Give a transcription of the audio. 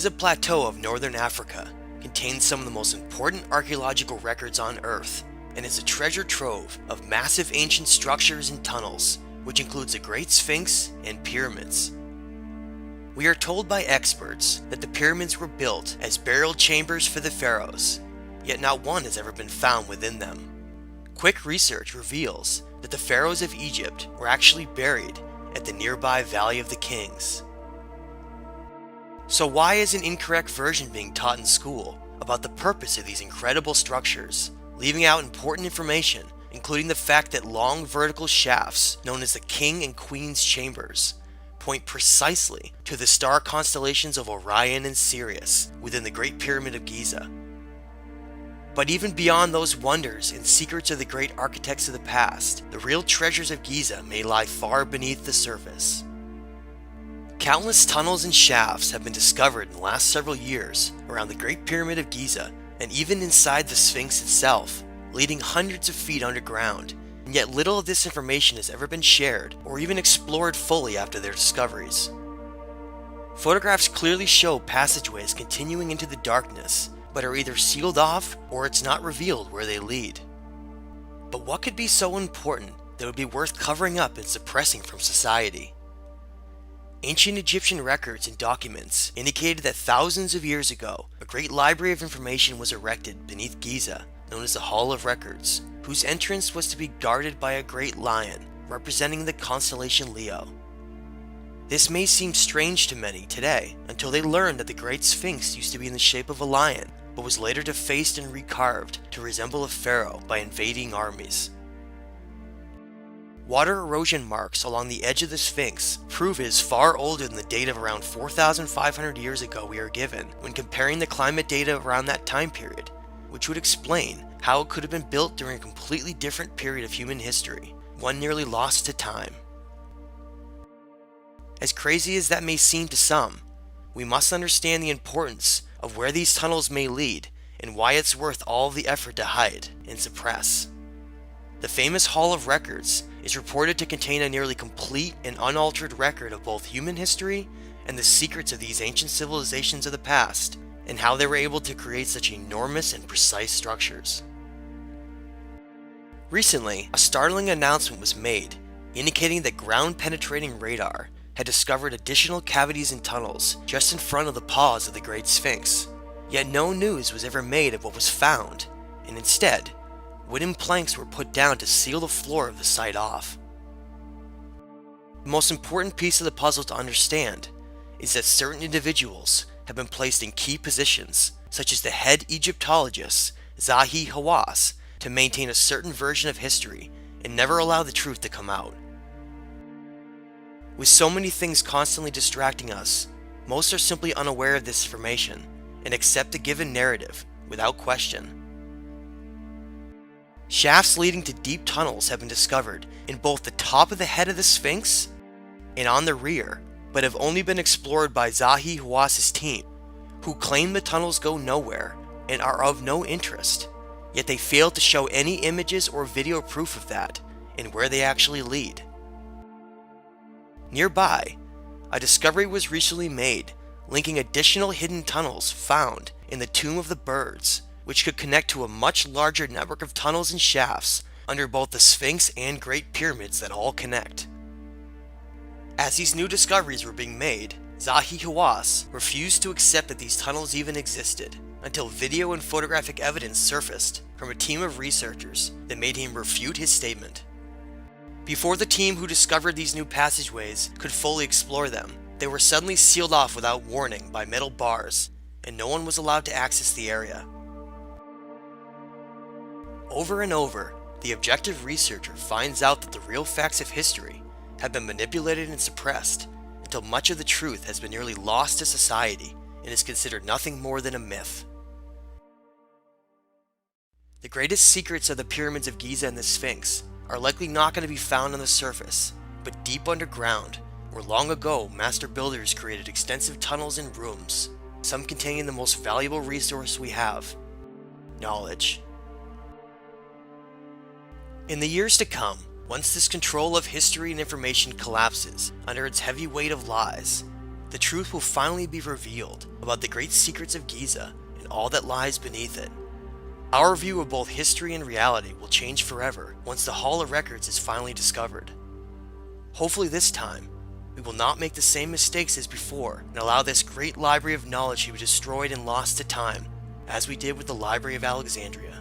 Giza Plateau of northern Africa contains some of the most important archaeological records on Earth and is a treasure trove of massive ancient structures and tunnels, which includes the Great Sphinx and pyramids. We are told by experts that the pyramids were built as burial chambers for the pharaohs, yet not one has ever been found within them. Quick research reveals that the pharaohs of Egypt were actually buried at the nearby Valley of the Kings. So why is an incorrect version being taught in school about the purpose of these incredible structures, leaving out important information, including the fact that long vertical shafts, known as the King and Queen's Chambers, point precisely to the star constellations of Orion and Sirius within the Great Pyramid of Giza? But even beyond those wonders and secrets of the great architects of the past, the real treasures of Giza may lie far beneath the surface. Countless tunnels and shafts have been discovered in the last several years around the Great Pyramid of Giza and even inside the Sphinx itself, leading hundreds of feet underground, and yet little of this information has ever been shared or even explored fully after their discoveries. Photographs clearly show passageways continuing into the darkness, but are either sealed off or it's not revealed where they lead. But what could be so important that it would be worth covering up and suppressing from society? Ancient Egyptian records and documents indicated that thousands of years ago, a great library of information was erected beneath Giza, known as the Hall of Records, whose entrance was to be guarded by a great lion, representing the constellation Leo. This may seem strange to many today, until they learn that the Great Sphinx used to be in the shape of a lion, but was later defaced and recarved to resemble a pharaoh by invading armies. Water erosion marks along the edge of the Sphinx prove it is far older than the date of around 4,500 years ago we are given when comparing the climate data around that time period, which would explain how it could have been built during a completely different period of human history, one nearly lost to time. As crazy as that may seem to some, we must understand the importance of where these tunnels may lead and why it's worth all of the effort to hide and suppress. The famous Hall of Records is reported to contain a nearly complete and unaltered record of both human history and the secrets of these ancient civilizations of the past, and how they were able to create such enormous and precise structures. Recently, a startling announcement was made, indicating that ground-penetrating radar had discovered additional cavities and tunnels just in front of the paws of the Great Sphinx, yet no news was ever made of what was found, and instead, wooden planks were put down to seal the floor of the site off. The most important piece of the puzzle to understand is that certain individuals have been placed in key positions, such as the head Egyptologist Zahi Hawass, to maintain a certain version of history and never allow the truth to come out. With so many things constantly distracting us, most are simply unaware of this information and accept the given narrative without question. Shafts leading to deep tunnels have been discovered in both the top of the head of the Sphinx and on the rear, but have only been explored by Zahi Hawass's team, who claim the tunnels go nowhere and are of no interest, yet they fail to show any images or video proof of that and where they actually lead. Nearby, a discovery was recently made linking additional hidden tunnels found in the Tomb of the Birds, which could connect to a much larger network of tunnels and shafts under both the Sphinx and Great Pyramids that all connect. As these new discoveries were being made, Zahi Hawass refused to accept that these tunnels even existed, until video and photographic evidence surfaced from a team of researchers that made him refute his statement. Before the team who discovered these new passageways could fully explore them, they were suddenly sealed off without warning by metal bars, and no one was allowed to access the area. Over and over, the objective researcher finds out that the real facts of history have been manipulated and suppressed until much of the truth has been nearly lost to society and is considered nothing more than a myth. The greatest secrets of the pyramids of Giza and the Sphinx are likely not going to be found on the surface, but deep underground, where long ago master builders created extensive tunnels and rooms, some containing the most valuable resource we have: knowledge. In the years to come, once this control of history and information collapses under its heavy weight of lies, the truth will finally be revealed about the great secrets of Giza and all that lies beneath it. Our view of both history and reality will change forever once the Hall of Records is finally discovered. Hopefully this time, we will not make the same mistakes as before and allow this great library of knowledge to be destroyed and lost to time, as we did with the Library of Alexandria.